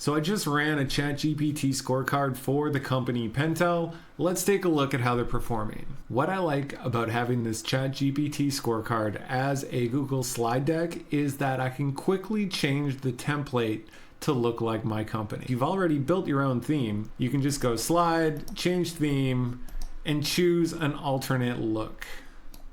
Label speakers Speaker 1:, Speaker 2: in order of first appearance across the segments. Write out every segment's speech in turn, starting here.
Speaker 1: So I just ran a ChatGPT scorecard for the company Pentel. Let's take a look at how they're performing. What I like about having this ChatGPT scorecard as a Google slide deck is that I can quickly change the template to look like my company. If you've already built your own theme, you can just go slide, change theme, and choose an alternate look.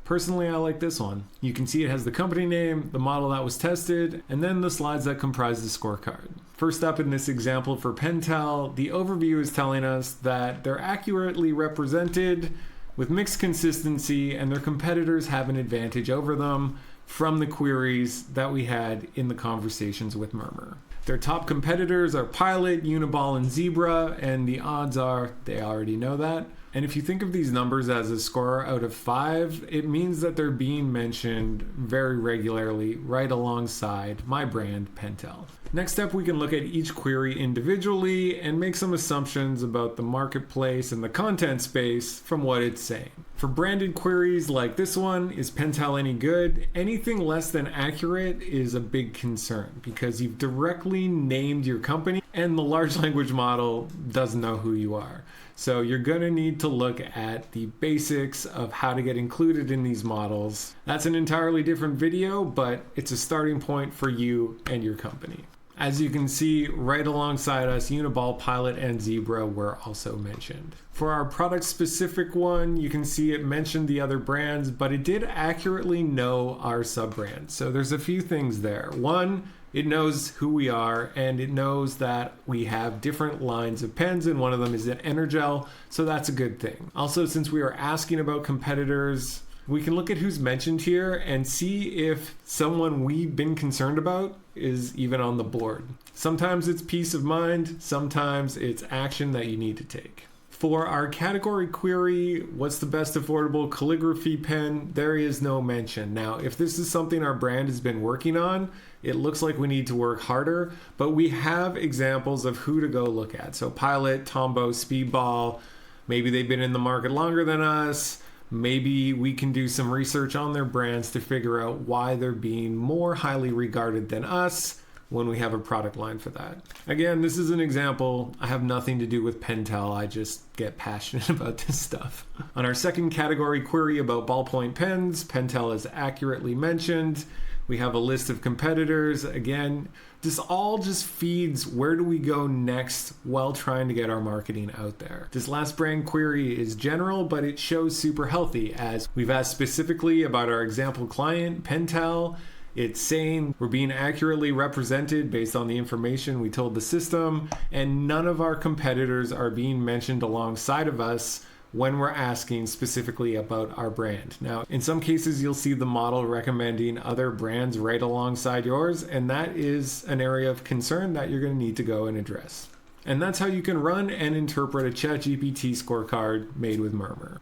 Speaker 1: Personally, I like this one. You can see it has the company name, the model that was tested, and then the slides that comprise the scorecard. First up in this example for Pentel, the overview is telling us that they're accurately represented with mixed consistency and their competitors have an advantage over them from the queries that we had in the conversations with Murmur. Their top competitors are Pilot, Uniball, and Zebra, and the odds are they already know that. And if you think of these numbers as a score out of 5, it means that they're being mentioned very regularly right alongside my brand, Pentel. Next up, we can look at each query individually and make some assumptions about the marketplace and the content space from what it's saying. For branded queries like this one, is Pentel any good? Anything less than accurate is a big concern because you've directly named your company and the large language model doesn't know who you are. So you're going to need to look at the basics of how to get included in these models. That's an entirely different video, but it's a starting point for you and your company. As you can see, right alongside us, Uniball, Pilot, and Zebra were also mentioned. For our product-specific one, you can see it mentioned the other brands, but it did accurately know our sub-brand. So there's a few things there. One, it knows who we are, and it knows that we have different lines of pens, and one of them is an Energel, so that's a good thing. Also, since we are asking about competitors, we can look at who's mentioned here and see if someone we've been concerned about is even on the board. Sometimes it's peace of mind, sometimes it's action that you need to take. For our category query, what's the best affordable calligraphy pen? There is no mention. Now, if this is something our brand has been working on, it looks like we need to work harder, but we have examples of who to go look at. So Pilot, Tombow, Speedball, maybe they've been in the market longer than us. Maybe we can do some research on their brands to figure out why they're being more highly regarded than us when we have a product line for that. Again, this is an example. I have nothing to do with Pentel. I just get passionate about this stuff. On our second category query about ballpoint pens, Pentel is accurately mentioned. We have a list of competitors. Again, this all just feeds where do we go next while trying to get our marketing out there. This last brand query is general, but it shows super healthy as we've asked specifically about our example client, Pentel. It's saying we're being accurately represented based on the information we told the system, and none of our competitors are being mentioned alongside of us when we're asking specifically about our brand. Now, in some cases, you'll see the model recommending other brands right alongside yours, and that is an area of concern that you're going to need to go and address. And that's how you can run and interpret a ChatGPT scorecard made with Murmur.